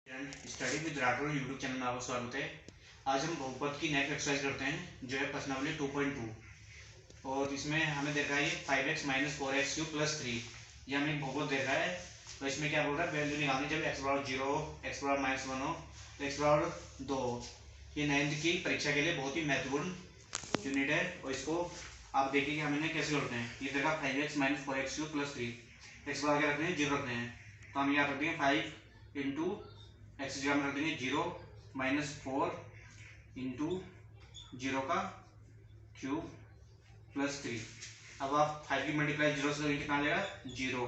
Study with Rathore YouTube channel में आपका स्वागत है। आज हम बहुपद की नेक्स्ट एक्सरसाइज करते हैं जो है प्रश्नावली 2.2 और इसमें हमें देखा है 5x - 4x क्यूब + 3। ये हमें बहुपद देखा है। तो इसमें क्या बोल रहा है, वैल्यू निकालनी जब x बराबर 0 हो, x बराबर -1 हो, तो x बराबर 2 हो। ये 9th की परीक्षा के लिए बहुत ही महत्वपूर्ण यूनिट है और इसको आप देखिए कि हमें कैसे करते हैं। ये देखा 5x - 4x क्यूब + 3, x बराबर क्या रखते हैं 0 रखते हैं। तो हम यहाँ रख देंगे 5 इंटू एक्स जगह में रख देंगे 0 - 4 इंटू 0 का क्यूब + 3। अब आप 5 की मल्टीप्लाई 0 से करेंगे कितना आ जाएगा 0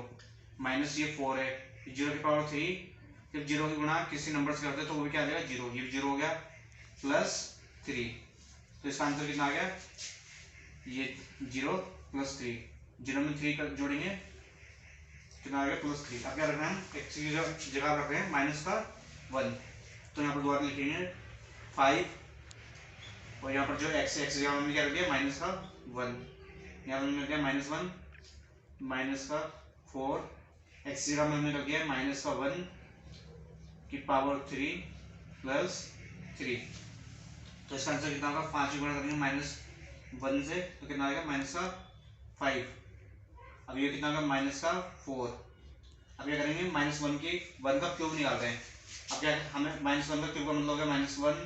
माइनस ये 4 है 0 की पावर 3। जब 0 की गुणा किसी नंबर से करते हैं तो वो भी क्या आ जाएगा 0, ये 0 हो गया +3। तो इसका आंसर कितना आ गया, ये 0 + 3, 0 में 3 जोड़ेंगे कितना आ गया +3। अब क्या रखना है, एक्स की जगह रख रहे हैं -1। तो यहाँ पर दोबारा लिखेंगे 5 और यहाँ पर जो x जगह हमने क्या रख दिया -1, यहाँ पर हमने क्या -1 -4, x जगह में हमने रख दिया -1 की पावर 3 + 3। तो इसका आंसर कितना होगा, 5 गुणा करेंगे -1 से तो कितना आएगा -5। अब ये कितना होगा -4। अब क्या करेंगे -1 की 1 का क्यूब निकाल रहे हैं। अब क्या हमें -1 का क्यूब का मतलब होगा -1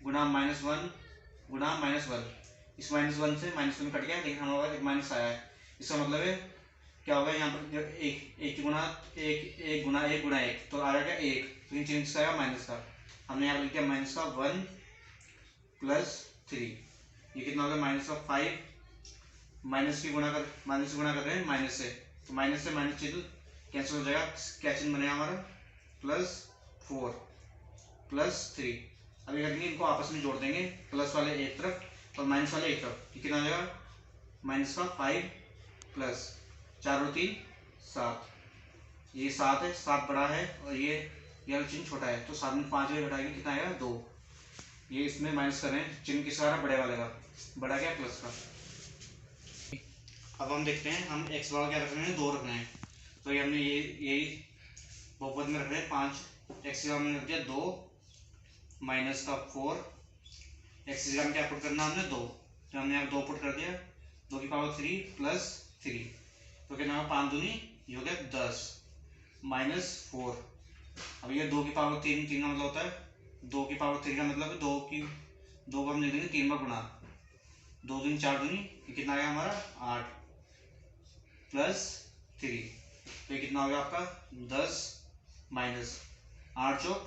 गुणा -1 गुणा -1। इस -1 से -1 कट गया लेकिन हमारे पास एक माइनस आया है। इसका मतलब है क्या होगा, यहाँ पर जब एक गुणा 1 तो आ जाएगा 1, तो इन चिन्ह किसका आएगा माइनस का। हमने यहाँ पर लिख दिया -1 + 3। ये कितना होगा -5, माइनस की गुणा कर रहे हैं माइनस से, तो माइनस से माइनस चिन्ह कैंसिल हो जाएगा। क्या चिन्ह बनेगा हमारा +4 + 3। अभी करेंगे इनको आपस में जोड़ देंगे, प्लस वाले एक तरफ और माइनस वाले एक तरफ। ये कितना हो जाएगा -5 प्लस 4 और 3 7। ये 7 है, 7 बड़ा है और ये चिन्ह छोटा है, तो 7 में 5 घटाएंगे कितना आएगा 2। ये इसमें माइनस कर रहे हैं, चिन्ह किसका आ रहा है बड़े वाले का, बड़ा क्या प्लस का। अब हम देखते हैं, हम x बराबर क्या रख रहे हैं 2 रख रहे हैं। तो ये हमने यही बहुपद में रख रहे हैं 5, x की जगह हमने रख दिया 2 - 4, x की जगह में क्या पुट करना हमने 2, तो हमने यहाँ 2 पुट कर दिया, 2 की पावर 3 + 3। तो कितना 5 दूनी ये हो गया 10 -4। अब ये 2 की पावर 3 का मतलब होता है 2 की पावर 3 का मतलब है 2 को हम लिख देंगे 3 बार गुणा, 2 दूनी 4 दूनी, ये कितना आ गया हमारा 8 + 3। तो ये कितना हो गया आपका 10 - 8 चौक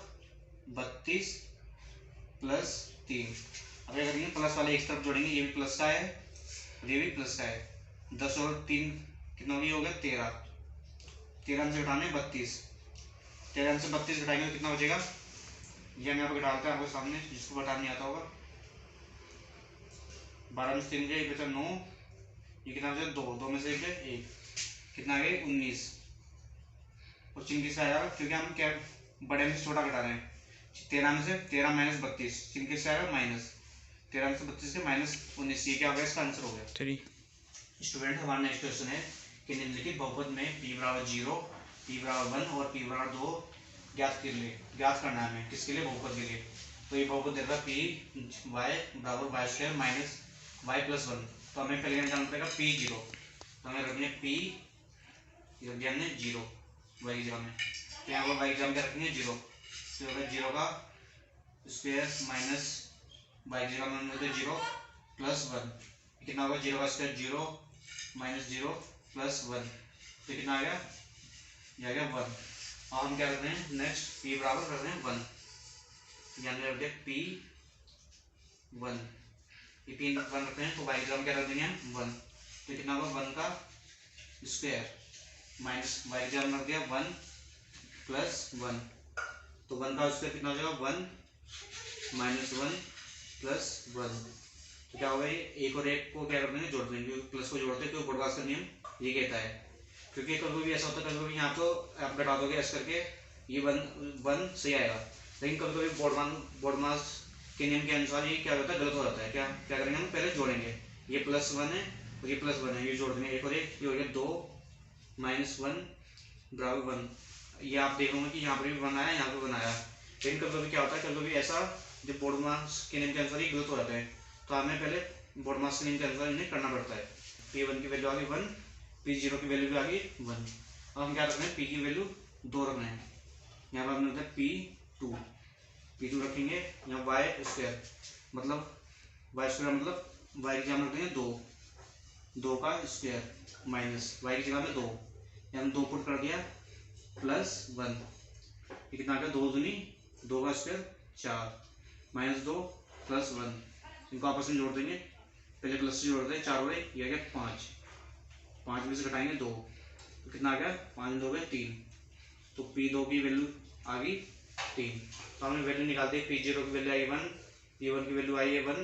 32 + 3। अब क्या करेंगे प्लस वाले एक तरफ जोड़ेंगे, ये भी प्लस का है और ये भी प्लस का है। 10 और 3 कितना हो गया 13, 13 से घटाने 32, 13 से 32 घटाएंगे तो कितना बचेगा, ये हम यहाँ पर घटाते हैं आपके सामने जिसको घटाना नहीं आता होगा। 12 में से 3 गए, बचा 9, ये कितना बचा 2 में से 1 कितना आ गया 19। और चिन्ह किसका आएगा, क्योंकि हम क्या बड़े में से छोटा घटा रहे हैं। 13 में से 13 - 32, चिन्ह किसका आएगा माइनस, 13 में से 32 से -19। ये क्या हो गया, इसका आंसर हो गया। स्टूडेंट हमारा नेक्स्ट क्वेश्चन है कि निम्नलिखित बहुपद में p बराबर 0, p बराबर 1 और p बराबर 2 ज्ञात करना है हमें, किसके लिए बहुपद के लिए। तो ये बहुपद देगा p y बराबर y² - y + 1। तो हमें पहले जानना पड़ेगा p 0, तो हमें रखने p रख दिया हमने 0 y की जगह में, तो यहाँ पर y की जगह क्या रखेंगे 0, तो होगा 0 का स्क्वायर माइनस y की जगह में हम रखते 0 + 1। कितना होगा 0 का स्क्वायर 0 - 0 + 1, तो कितना आ गया, ये आ गया 1। और हम क्या कर रहे हैं नेक्स्ट p बराबर कर रहे हैं 1, यानी रख दिया p 1, ये p 1 रखते हैं तो y की जगह क्या रख देंगे हम 1, तो कितना होगा 1 का स्क्वायर माइनस y की जगह में रख दिया 1 + 1, तो 1 का स्क्वायर कितना हो जाएगा 1 - 1 + 1। तो क्या होगा, ये एक और एक को क्या कर देंगे जोड़ देंगे, प्लस को जोड़ते हैं, क्योंकि बोर्डमास का नियम ये कहता है। क्योंकि कभी भी ऐसा होता है, कभी यहाँ तो आप घटा दोगे ऐसा करके ये 1 सही आएगा, लेकिन कभी कभी बोर्डमास के नियम के अनुसार ये क्या होता है गलत हो जाता है। क्या करेंगे हम पहले जोड़ेंगे, ये +1 है और ये +1 है, ये जोड़ देंगे एक और एक, ये हो गया 2 - 1 बराबर 1। ये आप देखोगे कि यहाँ पर भी 1 आया, यहाँ पर 1 आया, लेकिन कभी कभी क्या होता है, कभी कभी ऐसा जब बोर्ड मार्क्स के नेम के अनुसार ही गलत हो जाते हैं, तो हमें पहले बोर्ड मार्क्स के नेम के अनुसार इन्हें करना पड़ता है। P1 की वैल्यू आ गई 1, P0 की वैल्यू भी आ गई 1। अब हम क्या रख रहे हैं, P की वैल्यू 2 रखना है। यहाँ पर हमने होता है P2 रखेंगे। यहाँ वाई स्क्वायर मतलब वाई की जगह रख देंगे 2 का स्क्वायर माइनस वाई की जगह में 2, हम 2 पुट कर दिया प्लस 1, ये कितना आ गया 2 दूनी 2 का स्क्वायर 4 माइनस 2 प्लस 1, इनको आपस में जोड़ देंगे, पहले प्लस से जोड़ दें 4 हो गए, ये आ गया 5 में से घटाएंगे 2, तो कितना आ गया 5 2 गए 3, तो P2 की वैल्यू आ गई 3। तो हमने वैल्यू निकाल दी, P0 की वैल्यू आई 1, P1 की वैल्यू आई है 1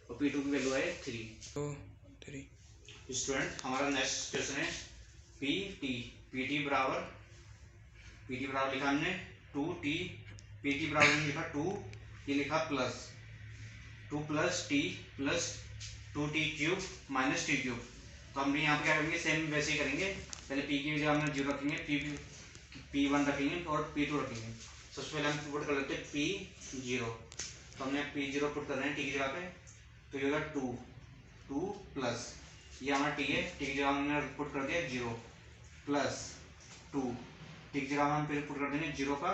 और P2 की वैल्यू आई 3। स्टूडेंट हमारा नेक्स्ट क्वेश्चन है PT बराबर लिखा हमने 2T, PT बराबर हमने लिखा 2, ये लिखा plus 2 plus T plus 2T cube minus T cube. तो हम भी यहाँ पे क्या करेंगे, सेम वैसे ही करेंगे, पहले P की जगह हमने 0 रखेंगे, P1 रखेंगे और P2 रखेंगे। सबसे पहले हम पुट कर लेते हैं P0, तो हमने P0 पुट कर रहे हैं T की जगह पे, तो ये होगा 2 प्लस ये हमारा T है, T की जगह हमने पुट कर दिया 0 प्लस 2, T की जगह हम फिर पुट कर देंगे 0 का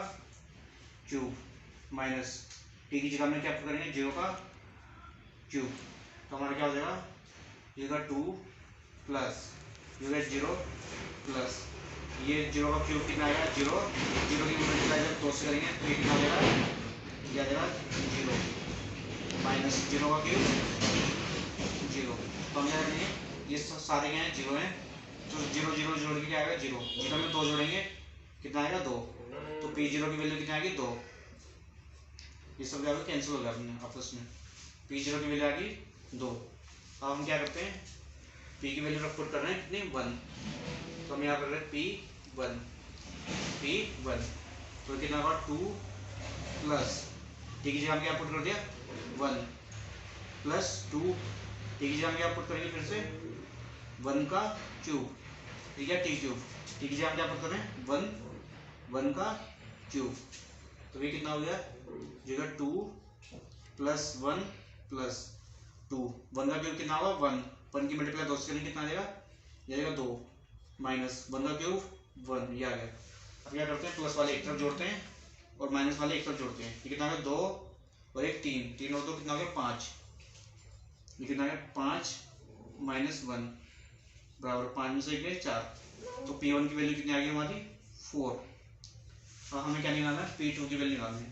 क्यूब माइनस T की जगह में क्या पुट करेंगे 0 का क्यूब, तो हमारा क्या हो जाएगा, ये होगा 2 प्लस ये होगा 0 प्लस ये 0 का क्यूब कितना आएगा 0 की मल्टीप्लाई जब 2 से करेंगे तो ये कितना हो जाएगा, ये आ जाएगा 0 माइनस 0 का क्यूब 0। तो हम क्या करेंगे, ये सारे क्या हैं 0 हैं, तो 0 जोड़ के क्या आएगा 0 में 2 जोड़ेंगे कितना आएगा 2, तो P0 की वैल्यू कितना आएगी 2, ये सब क्या कैंसिल हो गया अपने आपस में, P0 की वैल्यू आ गई 2। अब हम क्या करते हैं, P की वैल्यू पुट कर रहे हैं कितनी 1, तो हम यहाँ कर रहे हैं P1, तो कितना होगा 2 प्लस T की जगह में क्या पुट कर दिया 1 प्लस 2, T की जगह में क्या पुट करेंगे फिर से 1 का क्यूब, ठीक है T क्यूब, T की जगह में क्या पुट कर रहे हैं 1 का क्यूब, तो ये कितना हो गया, जो 2 प्लस 1 प्लस 2, 1 का क्यूब कितना होगा 1 की मल्टीप्लाई 2 से करेंगे कितना आ जाएगा, ये आएगा 2 माइनस 1 का क्यूब 1, ये आ गया। अब क्या करते हैं, प्लस वाले एक तरफ जोड़ते हैं और माइनस वाले एक तरफ जोड़ते हैं, ये कितना आ गया 2 और 1 3 और 2 कितना हो गया 5, ये कितना आ गया 5 माइनस 1 बराबर 5 में से 1 4, तो P1 की वैल्यू कितनी आ गई हमारी 4। अब हमें क्या निकालना है, P2 की वैल्यू निकालनी है,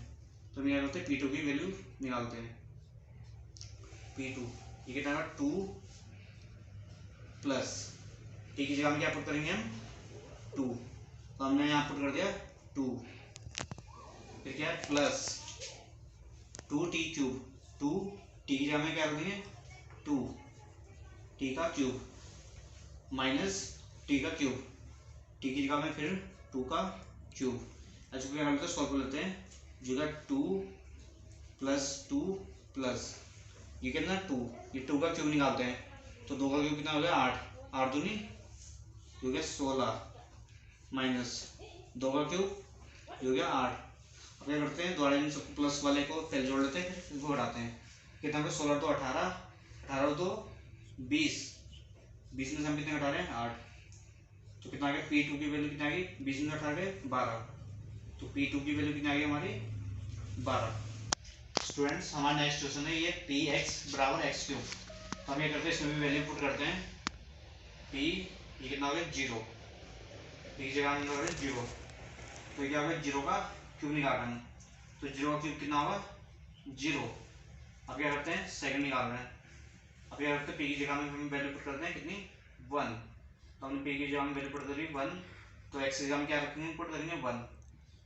तो हम क्या करते हैं P2 की वैल्यू निकालते हैं, P2 ये कितना है 2 प्लस T की जगह में क्या पुट करेंगे हम 2, तो हमने यहाँ पुट कर दिया 2, फिर क्या है प्लस 2T क्यूब, 2T की जगह में क्या कर देंगे 2T का क्यूब माइनस T का क्यूब, T की जगह में फिर 2 का क्यूब, अच्छा क्या करते हैं सॉल्व कर लेते हैं, जो 2 प्लस ये कितना 2, ये 2 का क्यूब निकालते हैं, तो 2 का क्यूब कितना हो गया 8 दूनी हो गया 16 माइनस 2 का क्यूब हो गया 8। अब क्या करते हैं, दोबारा इन सब प्लस वाले को पहले जोड़ लेते हैं फिर इनको हटाते हैं, कितना हो गया 16 तो 18, 18 तो 20 में से हम कितने घटा रहे हैं 8, तो कितना आ गया P2 की वैल्यू कितना आ गई 20 में 18 12, तो P2 की वैल्यू कितनी आ गई हमारी 12। स्टूडेंट्स हमारा नेक्स्ट क्वेश्चन है ये Px बराबर x क्यूब, तो हम ये करते हैं इसमें भी वैल्यू पुट करते हैं, P ये कितना हो गया 0, P की जगह हम लगा रहे 0, तो क्या हो गया 0 का क्यूब निकालना है, तो 0 का क्यूब कितना होगा 0। अब क्या करते हैं सेकंड निकाल रहे हैं, अब क्या करते हैं P की जगह में हम वैल्यू पुट करते हैं कितनी 1, तो हमने P की जगह में वैल्यू पुट करी 1, तो x की जगह में क्या रखेंगे पुट करेंगे 1,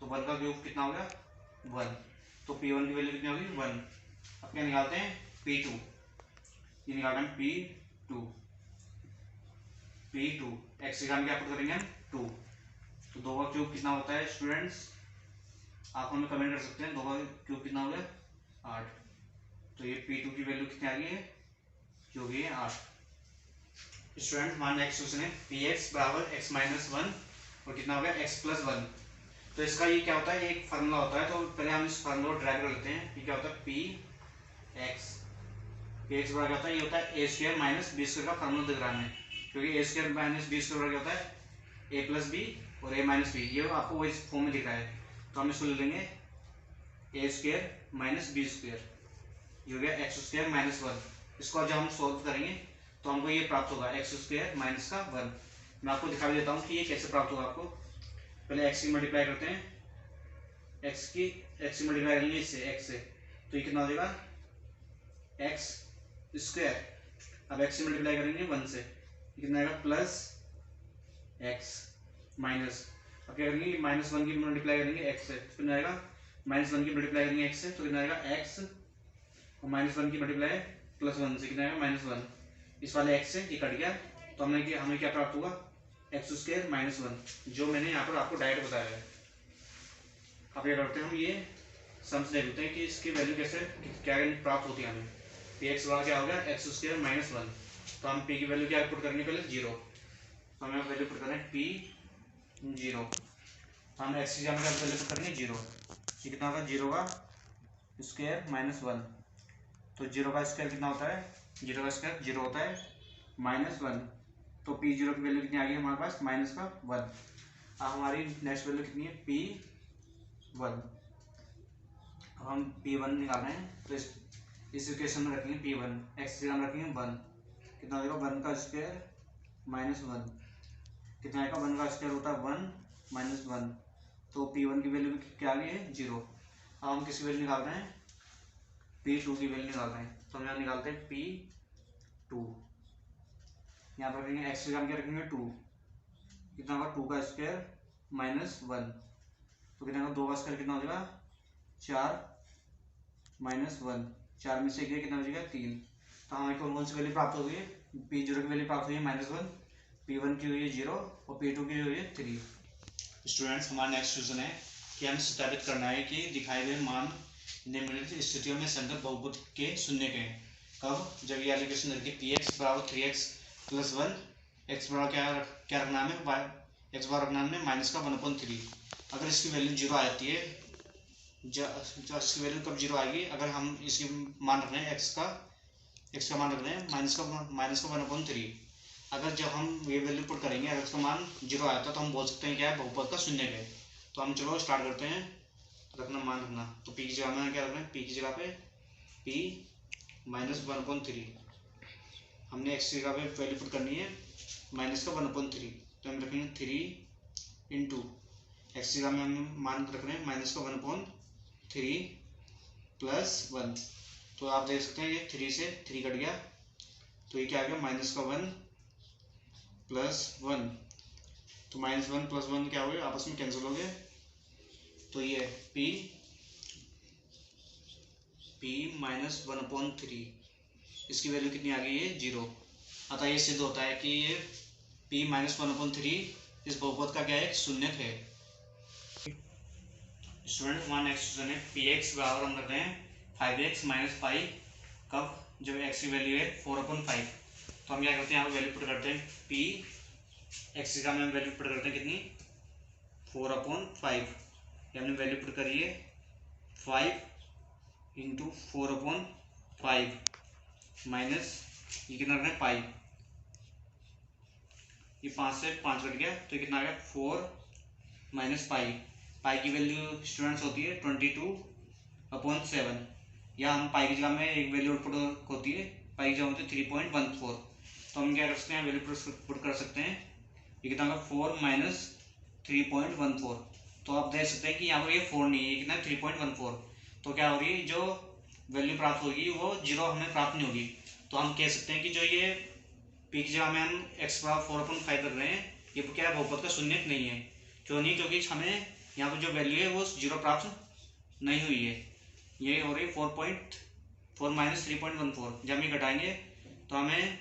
तो 1 का क्यूब कितना हो गया 1, तो P1 की वैल्यू कितनी होगी 1। अब क्या निकालते हैं P2, ये निकालते हैं P2 x की जगह में क्या पुट करेंगे हम 2, तो 2 का क्यूब कितना होता है स्टूडेंट्स, आप हमें कमेंट कर सकते हैं 2 का क्यूब कितना हो गया 8, तो ये P2 की वैल्यू कितनी आ गई है जो भी है 8। स्टूडेंट हमारा नेक्स्ट क्वेश्चन है Px बराबर x माइनस 1 और कितना हो गया x प्लस 1, तो इसका ये क्या होता है, एक फार्मूला होता है, तो पहले हम इस फार्मूला को ड्राइव कर लेते हैं। ये क्या होता है, पी एक्स बराबर क्या होता है, ये होता है ए स्क्वायर माइनस बी स्क्वायर का फार्मूला दिख रहा है हमें, क्योंकि ए स्क्वायर माइनस बी स्क्वायर क्या होता है, ए प्लस बी और ए माइनस बी, ये आपको वही फॉर्म में दिख रहा है। तो हम इसको ले लेंगे ए स्क्वायर माइनस बी स्क्वायर, ये हो गया एक्स स्क्वायर माइनस 1। इसको जब हम सॉल्व करेंगे तो हमको ये प्राप्त होगा एक्स स्क्वायर माइनस का 1। मैं आपको दिखा देता हूँ कि ये कैसे प्राप्त होगा। आपको पहले एक्स की मल्टीप्लाई करते हैं, एक्स की मल्टीप्लाई करेंगे इससे एक्स से, तो ये कितना हो जाएगा एक्स स्क्वायर। अब एक्स की मल्टीप्लाई करेंगे 1 से, ये कितना आएगा प्लस एक्स माइनस, अब क्या करेंगे माइनस 1 की मल्टीप्लाई करेंगे एक्स से, तो कितना आएगा माइनस 1 की मल्टीप्लाई करेंगे एक्स से, तो कितना आएगा एक्स और माइनस 1 की मल्टीप्लाई प्लस 1 से, कितना आएगा माइनस 1। इस वाले एक्स से ये कट गया, तो हमें क्या प्राप्त होगा एक्स स्क्वायर माइनस 1, जो मैंने यहाँ पर आपको डायरेक्ट बताया है। अब क्या करते हैं, हम ये सम्स देख लेते हैं कि इसकी वैल्यू कैसे क्या प्राप्त होती है हमें। पी एक्स बराबर क्या हो गया एक्स स्क्वायर माइनस 1, तो हम पी की वैल्यू क्या पुट करेंगे पहले 0, तो हमें वैल्यू पुट करें पी 0, हम एक्स की जगह वैल्यू पुट करेंगे 0, ये कितना होगा 0 का स्क्वायर माइनस 1, तो 0 का स्क्वायर कितना होता है, 0 का स्क्वायर 0 होता है माइनस 1, तो पी 0 की वैल्यू कितनी आ गई हमारे पास माइनस का 1। अब हमारी नेक्स्ट वैल्यू कितनी है पी 1। अब हम P1 निकाल रहे हैं, तो इस इक्वेशन में रखेंगे P1, एक्स की जगह रखेंगे 1, कितना हो जाएगा 1 का स्क्वायर माइनस 1, कितना आएगा 1 का स्क्वायर होता है 1 माइनस 1, तो P1 की वैल्यू क्या आ गई है 0। अब हम किसकी वैल्यू निकाल रहे हैं P2 की वैल्यू निकाल रहे हैं, तो हम यहाँ निकालते हैं P2, यहाँ पर रखेंगे एक्स की जगह क्या रखेंगे 2, कितना होगा 2 का स्क्वायर माइनस 1, तो कितना होगा 2 का स्क्वायर कितना हो जाएगा 4 माइनस 1, 4 में से एक कितना हो जाएगा 3, तो हमें कौन सी वैल्यू प्राप्त हो गई है, P0 की वैल्यू प्राप्त हुई है -1, P1 की हुई है 0 और P2 की हुई है 3। स्टूडेंट्स हमारा नेक्स्ट क्वेश्चन है कि हमें सत्यापित करना है कि दिखाए गए मान निम्नलिखित स्थितियों में संगत बहुपद के शून्य के हैं। कब, जब ये एप्लीकेशन रखी पी एक्स बराबर 3x प्लस 1, एक्स बराबर क्या रखना है एक्स बराबर रखना है माइनस का 1/3। अगर इसकी वैल्यू 0 आ जाती है, इसकी वैल्यू कब 0 आएगी, अगर हम इसकी मान रख रहे हैं एक्स का मान रख रहे हैं माइनस का 1/3। अगर जब हम ये वैल्यू पुट करेंगे, अगर इसका मान 0 आया था, तो हम बोल सकते हैं क्या है बहुपद का शून्य है। तो हम चलो स्टार्ट करते हैं रखना मान रखना, तो पी की जगह में क्या रख रहे हैं, पी की जगह पे पी माइनस 1/3, हमने एक्स की जगह पे वैल्यू पुट करनी है माइनस का 1/3, तो हम रखेंगे 3 इंटू एक्स की जगह में हम मान रख रहे हैं माइनस का 1/3 प्लस 1, तो आप देख सकते हैं ये 3 से 3 कट गया, तो ये क्या आ गया माइनस का 1 प्लस 1, तो -1 प्लस 1 क्या हो गया आपस में कैंसिल हो गए, तो ये p माइनस 1/3, इसकी वैल्यू कितनी आ गई है 0। अतः ये सिद्ध होता है कि ये p माइनस 1/3 इस बहुपद का क्या है शून्य है। स्टूडेंट हमारा नेक्स्ट क्वेश्चन है पी एक्स बराबर हम रख रहे हैं 5x माइनस 5, कब, जब x की वैल्यू है 4/5। तो हम क्या करते हैं यहाँ पर वैल्यू पुट करते हैं p एक्स की जगह में वैल्यू पुट करते हैं कितनी 4/5, ये हमने वैल्यू पुट करी है 5 इंटू 4/5 माइनस ये कितना रखना है पाई, ये 5 से 5 कट गया, तो ये कितना आ गया 4 माइनस पाई। पाई की वैल्यू स्टूडेंट्स होती है 22/7, या हम पाई की जगह में एक वैल्यू पुट होती है, पाई की जगह होती है 3.14, तो हम क्या कर सकते हैं वैल्यू पुट कर सकते हैं, ये कितना होगा 4 माइनस 3.14, तो आप देख सकते हैं कि यहाँ पर ये 4 नहीं है, ये कितना 3.14, तो क्या होगी जो वैल्यू प्राप्त होगी वो 0 हमें प्राप्त नहीं होगी। तो हम कह सकते हैं कि जो ये पी की जगह में हम एक्स बराबर 4/5 रख रहे हैं, ये क्या बहुपद का शून्य नहीं है। क्यों नहीं, क्योंकि हमें यहाँ पर जो वैल्यू है वो 0 प्राप्त नहीं हुई है, ये हो रही 4 माइनस 3.14, जब हम ये घटाएंगे तो हमें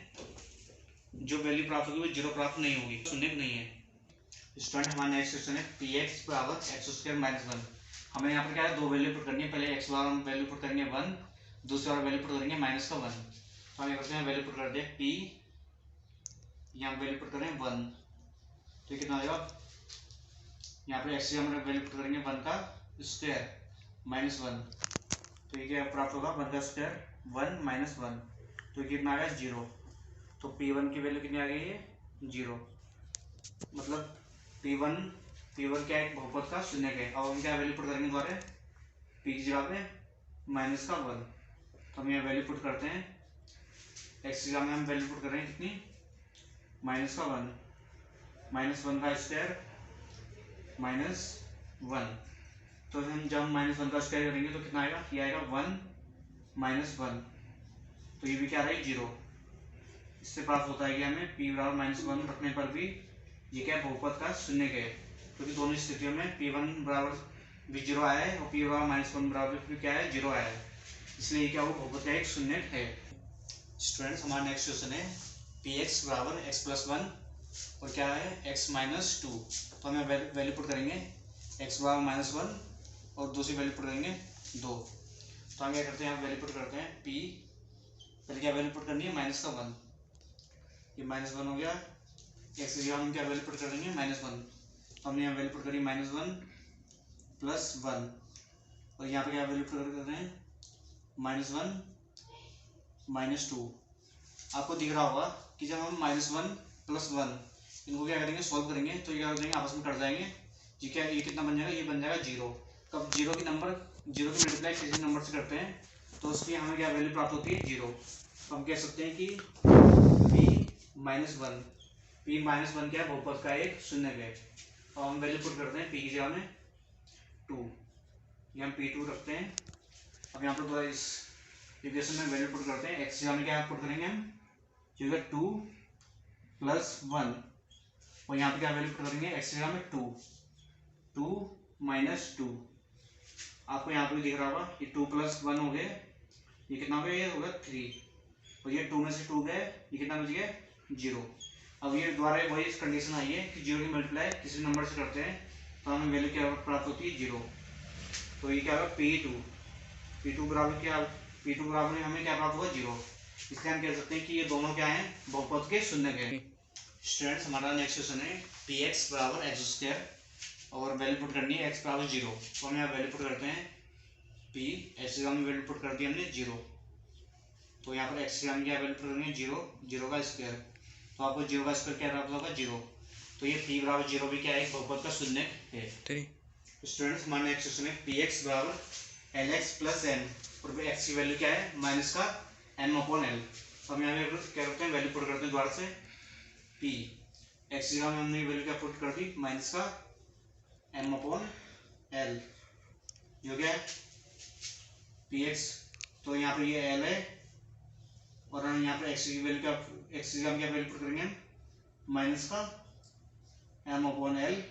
जो वैल्यू प्राप्त होगी वो 0 प्राप्त नहीं होगी, शून्य नहीं है। स्टूडेंट हमारा नेक्स्ट क्वेश्चन है पी एक्स बराबर एक्स स्क्वायर माइनस 1। हमें यहाँ पर क्या है दो वैल्यू पुट करनी है, पहले एक्स बार हम वैल्यू पुट करेंगे 1, दूसरी बार वैल्यू पुट करेंगे माइनस का 1। तो हम ये करते हैं वैल्यू पुट करते हैं पी, यहाँ वैल्यू पुट करें 1, तो ये कितना आ जाएगा यहाँ पर एक्स हम वैल्यू पुट करेंगे 1 का स्क्वायर माइनस 1, तो ये क्या प्राप्त होगा 1 का स्क्वायर 1 माइनस 1, तो ये कितना आ गया 0। तो P1 की वैल्यू कितनी आ गई है 0, मतलब P1 क्या है बहुपद का शून्य है। अब हम क्या वैल्यू पुट करेंगे दोबारा P की जगह पे माइनस का 1, तो हम यहाँ वैल्यू पुट करते हैं x की जगह में हम वैल्यू पुट कर रहे हैं कितनी माइनस का 1, माइनस 1 का स्क्वायर माइनस 1, तो हम जब माइनस 1 का स्क्वायर करेंगे तो कितना आएगा, ये आएगा 1 माइनस 1, तो ये भी क्या आ रहा है 0। इससे प्राप्त होता है कि हमें p बराबर माइनस 1 रखने पर भी ये क्या बहुपद का शून्य है, क्योंकि दोनों स्थितियों में P1 बराबर भी 0 आया है और p बराबर माइनस 1 बराबर भी क्या है 0 आया है, इसलिए क्या वो बहुपद का एक शून्य है। स्टूडेंट्स हमारा नेक्स्ट क्वेश्चन है px बराबर x प्लस 1 और क्या है x माइनस 2, तो हमें वैल्यू पुट करेंगे x बराबर माइनस 1 और दूसरी वैल्यू पुट करेंगे 2, तो हम क्या करते हैं, वैल्यू पुट करते हैं p, पहले क्या वैल्यू पुट करनी है माइनस का 1, ये माइनस 1 हो गया, x की जगह हम क्या वैल्यू पुट कर देंगे माइनस 1, तो हमने यहाँ वैल्यू पुट करी माइनस 1 प्लस 1, और यहाँ पे क्या वैल्यू पुट कर रहे हैं माइनस 1 माइनस 2। आपको दिख रहा होगा कि जब हम माइनस 1 प्लस 1 इनको क्या करेंगे सोल्व करेंगे तो ये क्या हो जाएंगे आपस में कट जाएंगे, जी क्या ये कितना बन जाएगा, ये बन जाएगा 0। कब 0 की मल्टीप्लाई किसी नंबर से करते हैं तो उसकी हमें क्या वैल्यू प्राप्त होती है 0, तो हम कह सकते हैं कि p माइनस 1 क्या है बहुपद का एक शून्य है, और हम वैल्यू पुट करते हैं p की जगह में 2, ये हम p2 रखते हैं। अब यहाँ पर थोड़ा इस इक्वेशन में वैल्यू पुट करते हैं, x की जगह में क्या पुट करेंगे हम, जो है 2 प्लस 1, और यहाँ पे क्या वैल्यू पुट करेंगे x की जगह में 2 माइनस 2, आपको यहाँ पे भी दिख रहा होगा ये 2 प्लस 1 हो गए, ये कितना हो गया, ये हो गया 3, और ये 2 में से 2 गए, ये कितना बच गया 0। अब ये दोबारा वही कंडीशन आई है कि 0 की मल्टीप्लाई किसी नंबर से करते हैं तो हमें वैल्यू क्या प्राप्त होती है 0, तो ये क्या होगा P2 बराबर क्या, P2 बराबर हमें क्या प्राप्त होगा 0, इसलिए हम कह सकते हैं कि ये दोनों क्या हैं बहुपद के शून्य है। स्टूडेंट्स हमारा नेक्स्ट क्वेश्चन है px बराबर x स्क्वायर और वैल्यू पुट करनी है x बराबर 0, तो हम यहाँ वैल्यू पुट करते हैं p, x की जगह में वैल्यू पुट कर दी हमने 0, तो यहाँ पर x की जगह में क्या वैल्यू पुट करेंगे 0 का स्क्वायर, तो आपको 0 का स्क्वायर क्या प्राप्त होगा 0, तो ये p बराबर 0 भी क्या है बहुपद का शून्य है। स्टूडेंट्स हमारा नेक्स्ट क्वेश्चन है px बराबर lx प्लस m और x की वैल्यू क्या है माइनस का m अपॉन l, तो हम यहाँ पे क्या करते हैं वैल्यू पुट करते हैं दोबारा से p, x की जगह में हमने वैल्यू क्या पुट कर दी माइनस का m अपॉन l, जो क्या है px, तो यहाँ पे ये l है और हम यहाँ पे x की वैल्यू x की जगह क्या वैल्यू पुट करेंगे माइनस का m upon l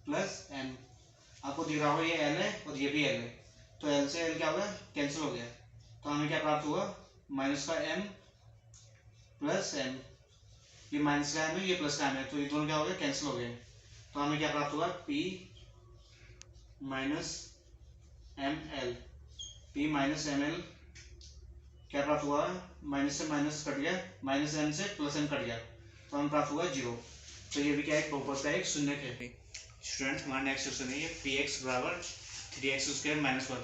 plus m, आपको दिख रहा होगा ये l है और ये भी l है, तो l से l क्या हो गया कैंसिल हो गया, तो हमें क्या प्राप्त हुआ माइनस का m प्लस m, ये माइनस का m है ये प्लस का m है, तो ये दोनों क्या हो गए कैंसिल हो गए, तो हमें क्या प्राप्त हुआ p minus ml, p minus ml क्या प्राप्त हुआ, माइनस से माइनस कट गया, माइनस m से प्लस m कट गया, तो हमें प्राप्त हुआ 0, तो ये भी क्या है बहुपद का एक शून्य है। स्टूडेंट हमारा नेक्स्ट क्वेश्चन है ये px बराबर 3x स्क्वायर माइनस 1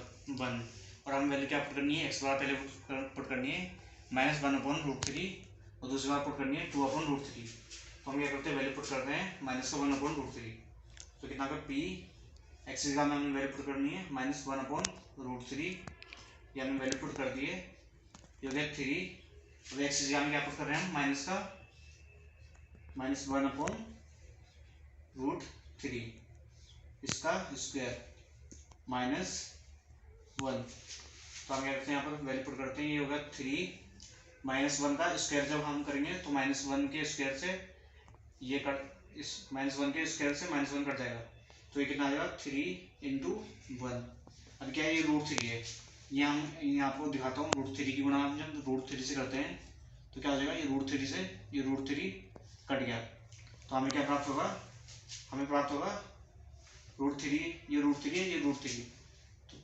और हम वैल्यू क्या पुट करनी है, x बराबर पहले पुट करनी है माइनस 1 अपॉन रूट 3 और दूसरी बार पुट करनी है 2 अपॉन रूट 3, तो हम क्या करते हैं वैल्यू पुट करते हैं माइनस का 1 अपॉन रूट 3, तो कितना का p, x की जगह में हमें वैल्यू पुट करनी है माइनस 1 अपॉन रूट 3, ये हमने वैल्यू पुट कर दी है, ये हो गया 3, और x की जगह में क्या पुट कर रहे हैं हम माइनस 1 अपॉन रूट 3 इसका स्क्वायर माइनस 1, तो हम क्या करते हैं यहाँ पर वैल्यू पुट करते हैं, ये होगा 3 माइनस 1 का स्क्वायर जब हम करेंगे तो माइनस 1 के स्क्वायर से ये कट, इस माइनस 1 के स्क्वायर से माइनस 1 कट जाएगा, तो ये कितना आ जाएगा 3 इंटू 1। अब क्या है ये रूट 3 है, ये हम यहाँ आपको दिखाता हूँ रूट 3 की गुणा हम जब रूट 3 से करते हैं तो क्या हो जाएगा, ये रूट 3 से ये रूट 3 कट गया, तो हमें क्या प्राप्त होगा, हमें प्राप्त होगा रूट 3, ये रूट 3 है ये रूट 3, तो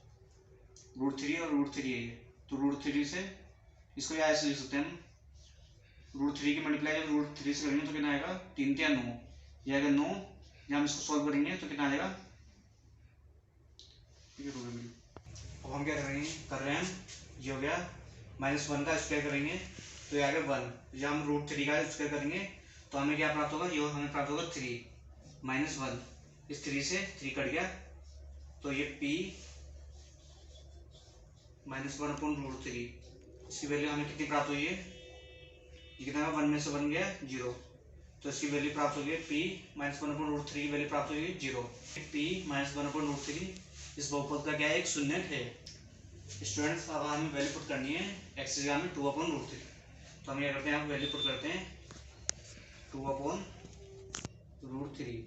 रूट 3 और रूट 3 है ये, तो रूट 3 से इसको या ऐसे लिख सकते हैं हम, रूट 3 की मल्टीप्लाई जब रूट 3 से करेंगे तो कितना आएगा 3 या 9, ये आएगा 9, जब हम इसको सॉल्व करेंगे तो कितना आ जाएगा, अब हम क्या कर रहे हैं ये हो गया -1 का स्क्वायर करेंगे तो ये आ गया 1। जब हम √3 का स्क्वायर करेंगे तो हमें क्या प्राप्त होगा, ये हमें प्राप्त होगा 3 - 1। इस 3 से 3 कट गया तो ये p -1/√3, इसकी वैल्यू हमें कितनी प्राप्त हुई है, ये कितना 1 में से 1 गया 0, तो इसकी वैल्यू प्राप्त हो गई p -1/√3 की वैल्यू प्राप्त हुई 0। p -1/√3 इस बहुपद का क्या है, एक शून्यक है। स्टूडेंट्स अब हमें वैल्यू पुट करनी है x की जगह में 2/√3, तो हम क्या करते हैं, वैल्यू पुट करते हैं 2/√3,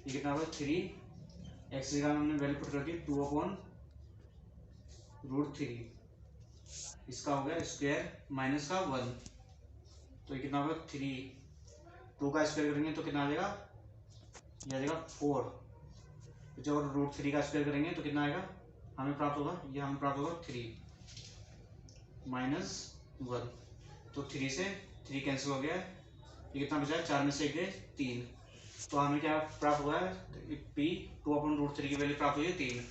ये कितना होगा 3, x की जगह में हमने वैल्यू पुट कर दी 2/√3, इसका हो गया स्क्वायर माइनस का 1, तो ये कितना होगा 3, 2 का स्क्वायर करेंगे तो कितना आ जाएगा, ये आ जाएगा 4। जब √3 का स्क्वायर करेंगे तो कितना आएगा, हमें प्राप्त होगा, ये हमें प्राप्त होगा 3 - 1, तो 3 से 3 कैंसिल हो गया, ये कितना बचा है, 4 में से 1 गए 3, तो हमें क्या प्राप्त हुआ है, p 2/√3 की वैल्यू प्राप्त हुई है 3।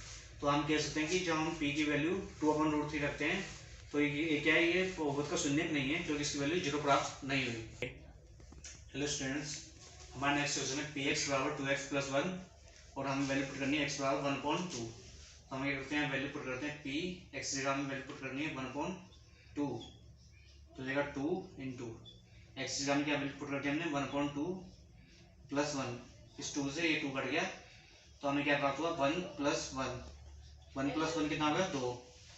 तो हम कह सकते हैं कि जब हम p की वैल्यू 2/√3 रखते हैं तो ये क्या है, ये बहुपद का शून्यक नहीं है क्योंकि इसकी वैल्यू 0 प्राप्त नहीं हुई। हेलो स्टूडेंट्स, हमारा नेक्स्ट क्वेश्चन है px = 2x + 1 और हमें वैल्यू पुट करनी है x = 1/2। तो हम ये करते हैं, वैल्यू पुट करते हैं p x की जगह में वैल्यू पुट करनी है 1/2, तो जाएगा 2 × x की जगह में क्या वैल्यू पुट करते हैं हमने 1/2 + 1, इस 2 से ये 2 कट गया तो हमें क्या प्राप्त हुआ 1 + 1, 1 + 1 कितना होगा 2,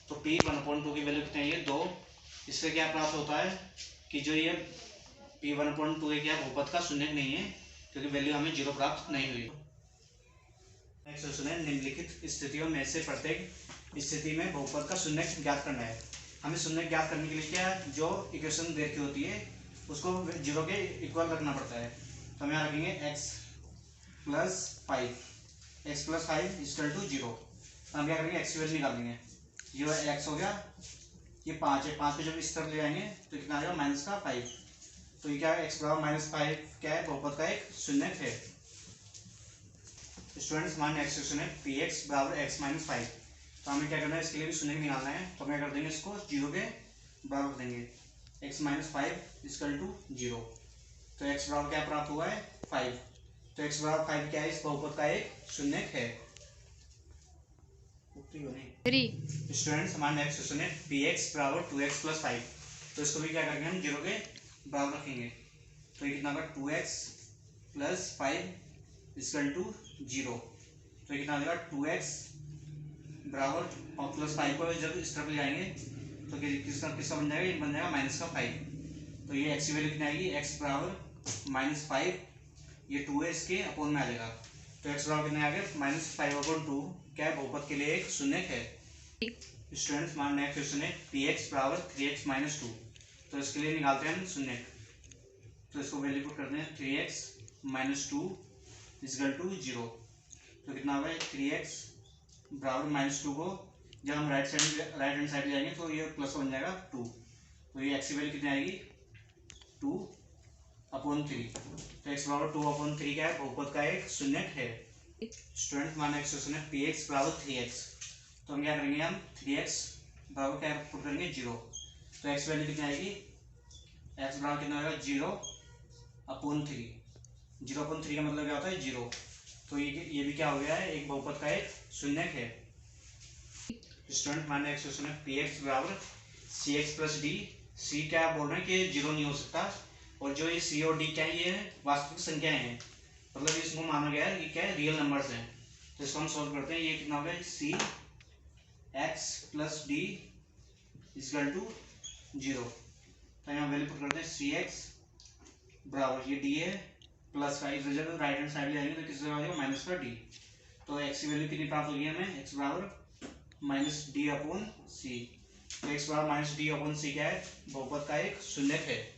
तो p 1/2 की वैल्यू कितनी है, ये 2। इससे क्या प्राप्त होता है कि जो ये p 1/2 है क्या बहुपद का शून्यक नहीं है क्योंकि वैल्यू हमें 0 प्राप्त नहीं हुई। नेक्स्ट क्वेश्चन है, निम्नलिखित स्थितियों में से प्रत्येक स्थिति में बहुपद का शून्यक ज्ञात करना है। हमें शून्यक ज्ञात करने के लिए क्या जो इक्वेशन देखी होती है उसको 0 के इक्वल रखना पड़ता है। तो हम यहाँ रखेंगे x + 5 = 0। हम क्या करेंगे, x की वैल्यू निकाल लेंगे, ये x हो गया, ये 5 है, 5 को जब इस तरफ ले जाएंगे तो कितना आएगा -5, तो ये क्या है, x = -5 क्या है, बहुपद का एक शून्यक है। स्टूडेंट्स हमारा नेक्स्ट क्वेश्चन है px = x - 5, तो हमें क्या करना है, इसके लिए भी शून्यक निकालना है, तो हम क्या कर देंगे, इसको 0 के बराबर कर देंगे, x - 5 = 0, तो x बराबर क्या प्राप्त हुआ है 5, तो x = 5 क्या है, इस बहुपद का एक शून्यक है। स्टूडेंट्स हमारा नेक्स्ट क्वेश्चन है px = 2x + 5, तो इसको भी क्या करेंगे, हम 0 के बराबर रखेंगे, तो ये कितना होगा 2x + 5 = 0, तो ये कितना आ जाएगा 2x + 5 को जब इस तरफ ले जाएंगे तो किसका बन जाएगा, ये बन जाएगा -5, तो ये x की वैल्यू कितनी आएगी, x = -5, ये 2 है, इसके अपोन में आ जाएगा, तो x बराबर कितने आ गए -5/2, क्या है बहुपद के लिए एक शून्यक है। स्टूडेंट्स हमारा नेक्स्ट क्वेश्चन है px = 3x - 2, तो इसके लिए निकालते हैं हम शून्यक, तो इसको वैल्यू पुट करते हैं 3x - 2 = 0, तो कितना होगा 3x = -2 को जब हम राइट हैंड साइड ले जाएंगे तो ये प्लस बन जाएगा 2, तो ये x की वैल्यू कितनी आएगी 2/3, तो x = 2/3 क्या है, बहुपद का एक शून्यक है। स्टूडेंट हमारा नेक्स्ट क्वेश्चन है px = 3x, तो हम क्या करेंगे, हम 3x बराबर क्या पुट करेंगे 0, तो x वैल्यू कितनी आएगी, x बराबर कितना होगा 0/3, 0/3 का मतलब क्या होता है 0, तो ये भी क्या हो गया है, एक बहुपद का एक शून्यक है। स्टूडेंट हमारा नेक्स्ट क्वेश्चन है px = cx + d, c क्या बोल रहे हैं कि 0 नहीं हो सकता, और जो ये c और d क्या है, ये वास्तविक संख्याएं हैं, मतलब इसको माना गया है कि क्या है, रियल नंबर्स हैं, तो इसको हम सॉल्व करते हैं, ये कितना हो गया c x + d = 0, तो यहाँ वैल्यू पुट करते हैं cx बराबर ये d है प्लस का, इधर जब राइट हैंड साइड ले जाएंगे तो किससे आ जाएगा -d, तो x की वैल्यू कितनी प्राप्त होगी हमें, x = -d/c, तो x = -d/c क्या है, बहुपद का एक शून्यक है।